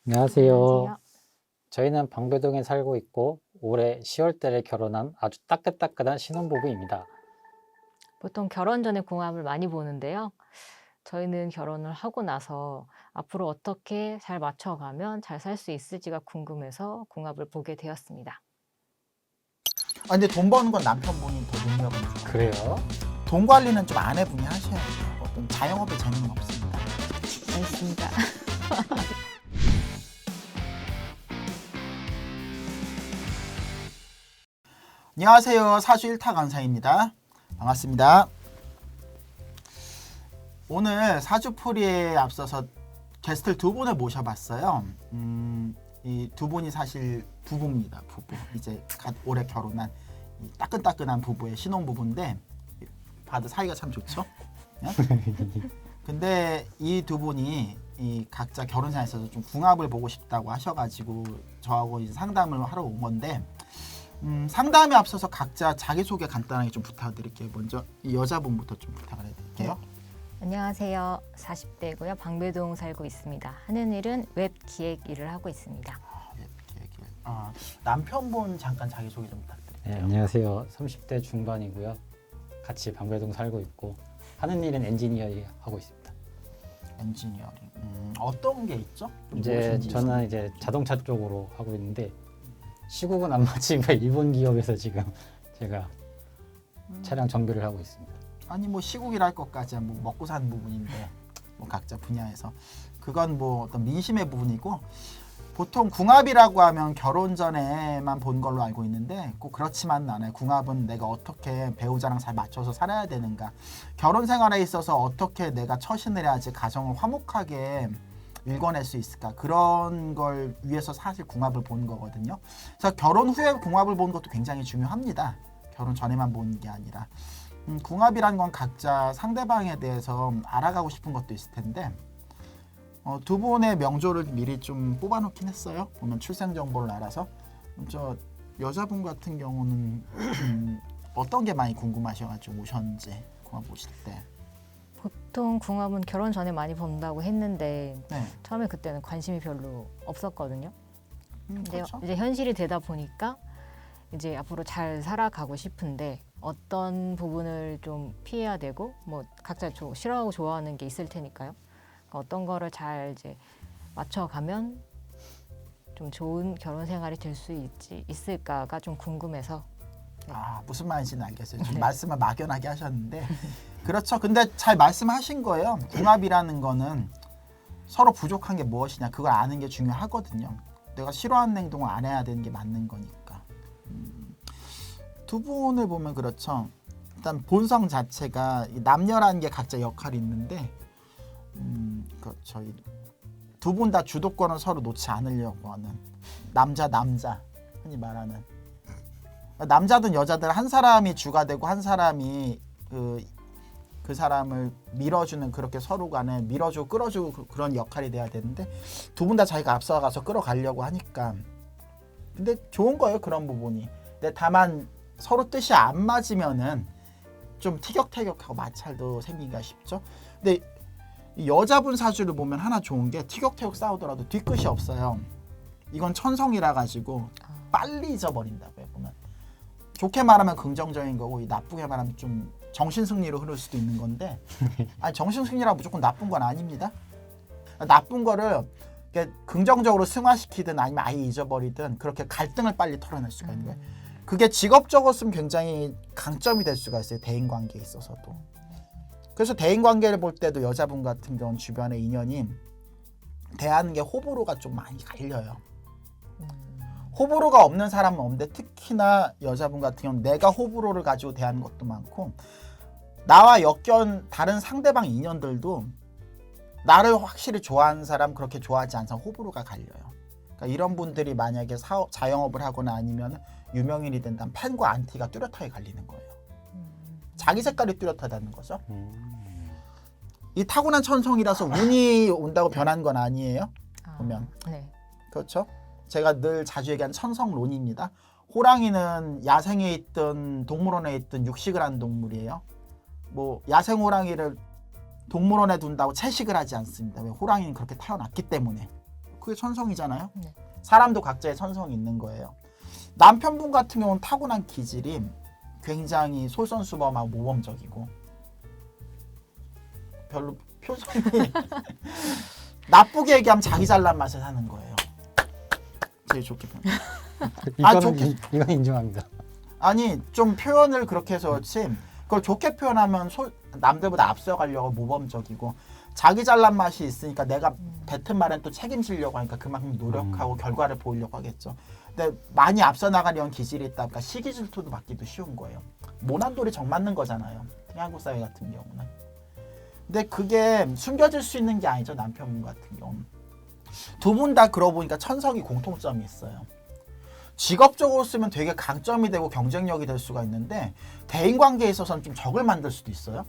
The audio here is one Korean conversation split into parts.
안녕하세요. 안녕하세요. 저희는 방배동에 살고 있고 올해 10월 달에 결혼한 아주 따끈따끈한 신혼부부입니다. 보통 결혼 전에 궁합을 많이 보는데요. 저희는 결혼을 하고 나서 앞으로 어떻게 잘 맞춰가면 잘 살 수 있을지가 궁금해서 궁합을 보게 되었습니다. 근데 돈 버는 건 남편분이 더 능력은 좋아요. 그래요? 돈 관리는 좀 아내분이 하셔야 돼요. 어떤 자영업에 재능은 없습니다. 알겠습니다. 안녕하세요. 사주 1타 강사입니다. 반갑습니다. 오늘 사주풀이에 앞서서 게스트를 두 분을 모셔봤어요. 이 두 분이 사실 부부입니다. 부부. 이제 올해 결혼한 이 따끈따끈한 부부의 신혼부부인데 봐도 사이가 참 좋죠? 네? 근데 이 두 분이 이 각자 결혼 생활에 있어서 좀 궁합을 보고 싶다고 하셔가지고 저하고 이제 상담을 하러 온 건데 상담에 앞서서 각자 자기소개 간단하게 좀 부탁드릴게요. 먼저 이 여자분부터 좀 부탁을 해드릴게요. 안녕하세요. 40대고요. 방배동 살고 있습니다. 하는 일은 웹 기획 일을 하고 있습니다. 남편분 잠깐 자기소개 좀 네, 부탁드릴게요. 안녕하세요. 30대 중반이고요. 같이 방배동 살고 있고 하는 일은 엔지니어 하고 있습니다. 엔지니어링. 어떤 게 있죠? 좀 이제 무엇인지 저는 이제 자동차 쪽으로 하고 있는데 시국은 안 맞지만 일본 기업에서 지금 제가 차량 정비를 하고 있습니다. 아니 뭐 시국이랄 것까지야 뭐 먹고 사는 부분인데 뭐 각자 분야에서 그건 뭐 어떤 민심의 부분이고 보통 궁합이라고 하면 결혼 전에만 본 걸로 알고 있는데 꼭 그렇지만은 않아요. 궁합은 내가 어떻게 배우자랑 잘 맞춰서 살아야 되는가, 결혼 생활에 있어서 어떻게 내가 처신을 해야지 가정을 화목하게 일궈낼 수 있을까, 그런 걸 위해서 사실 궁합을 보는 거거든요. 그래서 결혼 후에 궁합을 보는 것도 굉장히 중요합니다. 결혼 전에만 보는 게 아니라 궁합이란 건 각자 상대방에 대해서 알아가고 싶은 것도 있을 텐데 두 분의 명조를 미리 좀 뽑아놓긴 했어요. 보면 출생 정보를 알아서. 저 여자분 같은 경우는 어떤 게 많이 궁금하셔가지고 오셨는지 궁합 보실 때. 보통 궁합은 결혼 전에 많이 본다고 했는데 네. 처음에 그때는 관심이 별로 없었거든요. 근데 그렇죠. 이제 현실이 되다 보니까 이제 앞으로 잘 살아가고 싶은데 어떤 부분을 좀 피해야 되고 뭐 각자 싫어하고 좋아하는 게 있을 테니까요. 그러니까 어떤 거를 잘 이제 맞춰가면 좀 좋은 결혼 생활이 될 수 있을까가 좀 궁금해서. 무슨 말인지는 알겠어요. 좀 네. 말씀을 막연하게 하셨는데 그렇죠. 근데 잘 말씀하신 거예요. 궁합이라는 거는 서로 부족한 게 무엇이냐 그걸 아는 게 중요하거든요. 내가 싫어하는 행동을 안 해야 되는 게 맞는 거니까. 두 분을 보면 그렇죠. 일단 본성 자체가 남녀라는 게 각자 역할이 있는데 그렇죠. 두 분 다 주도권을 서로 놓지 않으려고 하는 남자 흔히 말하는 남자든 여자든 한 사람이 주가 되고 한 사람이 그 사람을 밀어주는, 그렇게 서로 간에 밀어주고 끌어주고 그런 역할이 돼야 되는데 두 분 다 자기가 앞서가서 끌어가려고 하니까. 근데 좋은 거예요, 그런 부분이. 근데 다만 서로 뜻이 안 맞으면은 좀 티격태격하고 마찰도 생기기가 쉽죠. 근데 이 여자분 사주를 보면 하나 좋은 게 티격태격 싸우더라도 뒤끝이 없어요. 이건 천성이라 가지고 빨리 잊어버린다고요. 보면 좋게 말하면 긍정적인 거고 나쁘게 말하면 좀 정신승리로 흐를 수도 있는 건데 아니 정신승리라 무조건 나쁜 건 아닙니다. 나쁜 거를 긍정적으로 승화시키든 아니면 아예 잊어버리든 그렇게 갈등을 빨리 털어낼 수가 있는 거예요. 그게 직업적으로는 굉장히 강점이 될 수가 있어요. 대인관계에 있어서도. 그래서 대인관계를 볼 때도 여자분 같은 경우는 주변에 인연이 대하는 게 호불호가 좀 많이 갈려요. 호불호가 없는 사람은 없는데 특히나 여자분 같은 경우는 내가 호불호를 가지고 대하는 것도 많고 나와 엮여 다른 상대방 인연들도 나를 확실히 좋아하는 사람, 그렇게 좋아하지 않는 사람 호불호가 갈려요. 그러니까 이런 분들이 만약에 자영업을 하거나 아니면 유명인이 된다면 팬과 안티가 뚜렷하게 갈리는 거예요. 자기 색깔이 뚜렷하다는 거죠. 이 타고난 천성이라서 운이 온다고 변한 건 아니에요. 보면. 네. 그렇죠. 제가 늘 자주 얘기하는 천성론입니다. 호랑이는 야생에 있든 동물원에 있든 육식을 하는 동물이에요. 뭐 야생 호랑이를 동물원에 둔다고 채식을 하지 않습니다. 왜? 호랑이는 그렇게 태어났기 때문에. 그게 천성이잖아요. 네. 사람도 각자의 천성이 있는 거예요. 남편분 같은 경우는 타고난 기질이 굉장히 솔선수범하고 모범적이고 별로 표정이 나쁘게 얘기하면 자기 잘난 맛에 사는 거예요. 제일 좋게 표현. 이건 인정합니다. 아니 좀 표현을 그렇게 해서 그렇지 그걸 좋게 표현하면 남들보다 앞서가려고 모범적이고 자기 잘난 맛이 있으니까 내가 뱉은 말은 또 책임지려고 하니까 그만큼 노력하고 결과를 보이려고 하겠죠. 근데 많이 앞서 나가려는 기질이 있다 보니까 시기 질투도 받기도 쉬운 거예요. 모난돌이 정 맞는 거잖아요. 한국 사회 같은 경우는. 근데 그게 숨겨질 수 있는 게 아니죠. 남편분 같은 경우는. 두 분 다 그러고 보니까 천성이 공통점이 있어요. 직업적으로 쓰면 되게 강점이 되고 경쟁력이 될 수가 있는데 대인관계에 있어서는 좀 적을 만들 수도 있어요.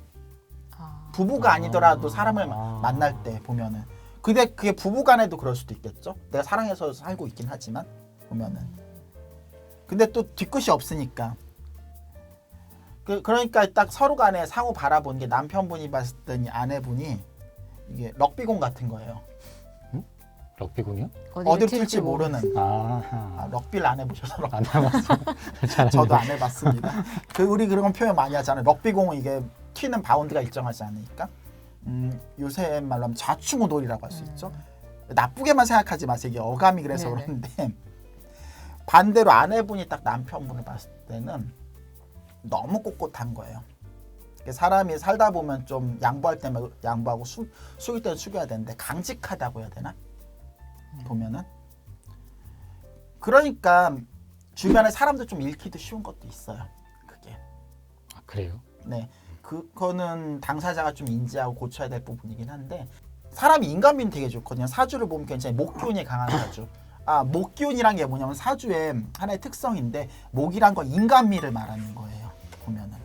부부가 아니더라도 사람을 만날 때 보면은 근데 그게 부부간에도 그럴 수도 있겠죠. 내가 사랑해서 살고 있긴 하지만 보면은 근데 또 뒤끝이 없으니까 그러니까 딱 서로 간에 상호 바라보는 게 남편분이 봤을 때는 아내분이 이게 럭비공 같은 거예요. 럭비공이요? 어디를 튈지 모르는. 아, 럭비를 안 해보셔서 안 해봤어요. 저도 안 해봤습니다. 우리 그런 표현 많이 하잖아요. 럭비공은 이게 튀는 바운드가 일정하지 않으니까 요새 말로 하면 좌충우돌이라고 할 수 있죠. 나쁘게만 생각하지 마세요. 이게 어감이 그래서 네네. 그런데 반대로 아내분이 딱 남편분을 봤을 때는 너무 꼿꼿한 거예요. 사람이 살다 보면 좀 양보할 때만 양보하고 숙일 때는 숙여야 되는데 강직하다고 해야 되나? 보면은 그러니까 주변에 사람들 좀 잃기도 쉬운 것도 있어요. 그게. 아, 그래요? 네, 그거는 당사자가 좀 인지하고 고쳐야 될 부분이긴 한데 사람이 인간미는 되게 좋거든요. 사주를 보면 굉장히 목기운이 강한 사주. 목기운이란 게 뭐냐면 사주의 하나의 특성인데 목이란 건 인간미를 말하는 거예요. 보면은.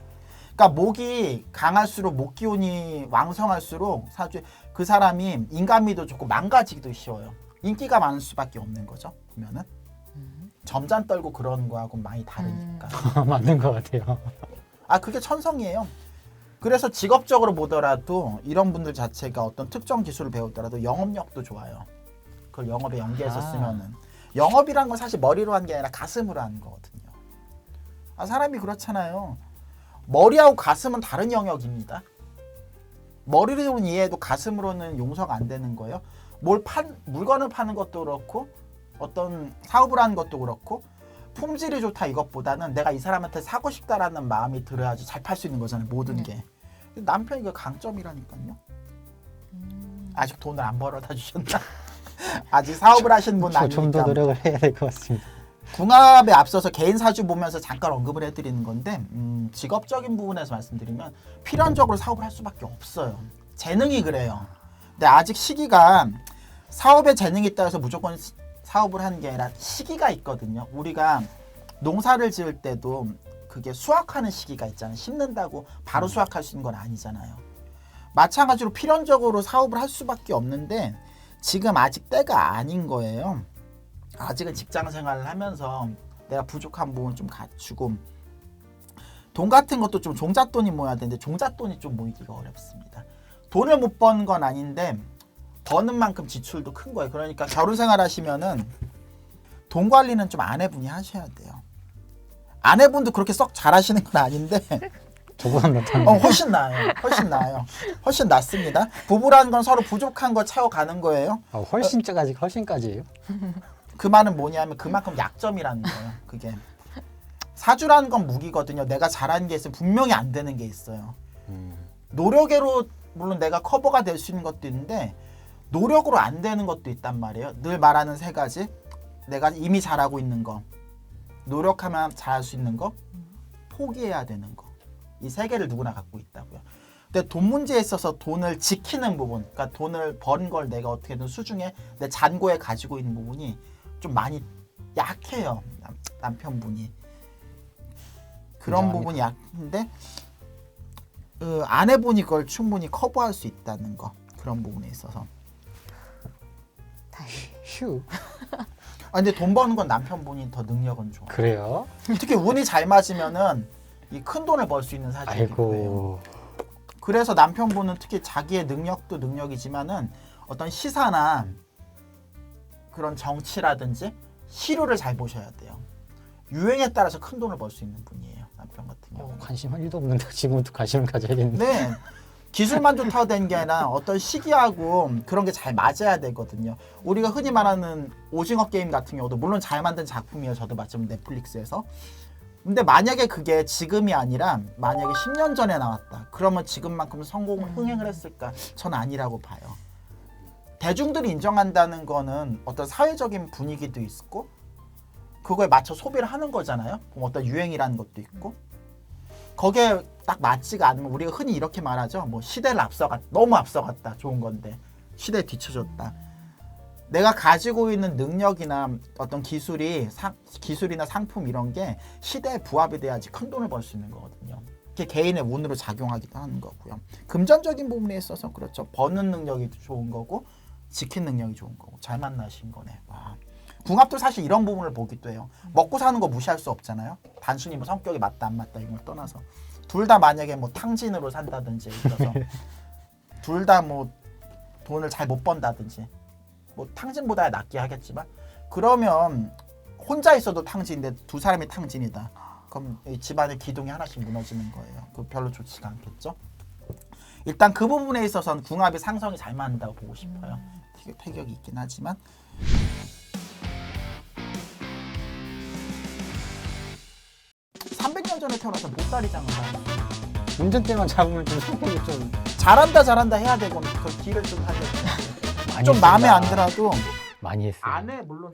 그러니까 목이 강할수록 목기운이 왕성할수록 사주에 그 사람이 인간미도 좋고 망가지기도 쉬워요. 인기가 많을 수밖에 없는 거죠. 보면은. 점잔 떨고 그런 거하고 많이 다르니까. 맞는 것 같아요. 그게 천성이에요. 그래서 직업적으로 보더라도 이런 분들 자체가 어떤 특정 기술을 배우더라도 영업력도 좋아요. 그걸 영업에 연계해서 쓰면은 영업이란 건 사실 머리로 하는 게 아니라 가슴으로 하는 거거든요. 사람이 그렇잖아요. 머리하고 가슴은 다른 영역입니다. 머리로는 이해해도 가슴으로는 용서가 안 되는 거예요. 물건을 파는 것도 그렇고 어떤 사업을 하는 것도 그렇고 품질이 좋다 이것보다는 내가 이 사람한테 사고 싶다라는 마음이 들어야지 잘 팔 수 있는 거잖아요. 모든 게. 남편이 그 강점이라니까요. 아직 돈을 안 벌어다 주셨나? 아직 사업을 하시는 분 아니니까. 좀 더 노력을 해야 될 것 같습니다. 궁합에 앞서서 개인 사주 보면서 잠깐 언급을 해드리는 건데 직업적인 부분에서 말씀드리면 필연적으로 사업을 할 수밖에 없어요. 재능이 그래요. 근데 아직 시기가 사업에 재능이 있다 해서 무조건 사업을 하는 게 아니라 시기가 있거든요. 우리가 농사를 지을 때도 그게 수확하는 시기가 있잖아요. 심는다고 바로 수확할 수 있는 건 아니잖아요. 마찬가지로 필연적으로 사업을 할 수밖에 없는데 지금 아직 때가 아닌 거예요. 아직은 직장 생활을 하면서 내가 부족한 부분 좀 갖추고 돈 같은 것도 좀 종잣돈이 모여야 되는데 종잣돈이 좀 모이기가 어렵습니다. 돈을 못 버는 건 아닌데 버는 만큼 지출도 큰 거예요. 그러니까 결혼 생활 하시면은 돈 관리는 좀 아내분이 하셔야 돼요. 아내분도 그렇게 썩 잘하시는 건 아닌데 저보다 낫다는 훨씬 나아요. 훨씬 나아요. 훨씬 낫습니다. 부부라는 건 서로 부족한 거 채워가는 거예요. 훨씬까지예요? 그 말은 뭐냐면 그만큼 약점이라는 거예요. 그게 사주라는 건 무기거든요. 내가 잘하는 게 있으면 분명히 안 되는 게 있어요. 노력으로 물론 내가 커버가 될 수 있는 것도 있는데 노력으로 안 되는 것도 있단 말이에요. 늘 말하는 세 가지. 내가 이미 잘하고 있는 거, 노력하면 잘할 수 있는 거, 포기해야 되는 거. 이 세 개를 누구나 갖고 있다고요. 근데 돈 문제에 있어서 돈을 지키는 부분, 그러니까 돈을 번 걸 내가 어떻게든 수중에 내 잔고에 가지고 있는 부분이 좀 많이 약해요. 남편분이. 그런 인정합니다. 부분이 약한데 아내분이 그걸 충분히 커버할 수 있다는 거. 그런 부분에 있어서. 휴. 근데 돈 버는 건 남편분이 더 능력은 좋아. 그래요? 특히 운이 잘 맞으면은 이 큰 돈을 벌 수 있는 사주일 거예요. 아이고. 그래서 남편분은 특히 자기의 능력도 능력이지만은 어떤 시사나 그런 정치라든지 시류를 잘 보셔야 돼요. 유행에 따라서 큰 돈을 벌 수 있는 분이에요. 남편 같은 경우는. 관심 1도 없는데 지금부터 관심을 가져야겠는데. 네. 기술만 좋다고 된 게 아니라 어떤 시기하고 그런 게 잘 맞아야 되거든요. 우리가 흔히 말하는 오징어 게임 같은 경우도 물론 잘 만든 작품이에요. 저도 봤지만 넷플릭스에서. 근데 만약에 그게 지금이 아니라 만약에 10년 전에 나왔다. 그러면 지금만큼 성공을 흥행을 했을까? 전 아니라고 봐요. 대중들이 인정한다는 거는 어떤 사회적인 분위기도 있고 그거에 맞춰 소비를 하는 거잖아요. 그럼 어떤 유행이라는 것도 있고 거기에 딱 맞지가 않으면 우리가 흔히 이렇게 말하죠. 뭐 시대를 앞서갔다. 너무 앞서갔다. 좋은 건데 시대에 뒤쳐졌다. 내가 가지고 있는 능력이나 어떤 기술이나 상품 이런 게 시대에 부합이 돼야지 큰 돈을 벌 수 있는 거거든요. 그게 개인의 운으로 작용하기도 하는 거고요. 금전적인 부분에 있어서 그렇죠. 버는 능력이 좋은 거고 지킨 능력이 좋은 거고 잘 만나신 거네. 와. 궁합도 사실 이런 부분을 보기도 해요. 먹고 사는 거 무시할 수 없잖아요. 단순히 뭐 성격이 맞다 안 맞다 이걸 떠나서 둘 다 만약에 뭐 탕진으로 산다든지 그래서 둘 다 뭐 돈을 잘 못 번다든지 뭐 탕진보다 낫게 하겠지만 그러면 혼자 있어도 탕진인데 두 사람이 탕진이다. 그럼 이 집안의 기둥이 하나씩 무너지는 거예요. 그 별로 좋지가 않겠죠. 일단 그 부분에 있어서는 궁합이 상성이 잘 맞는다고 보고 싶어요. 태격이 있긴 하지만 (300년) 전에 태어나서 못다리 장사하는 운전대만 잡으면 좀 성격이 좀 잘한다 해야 되고 그 길을 좀 하죠. 많이 좀 마음에 했습니다. 안 들어도 많이 했어요. 안에 물론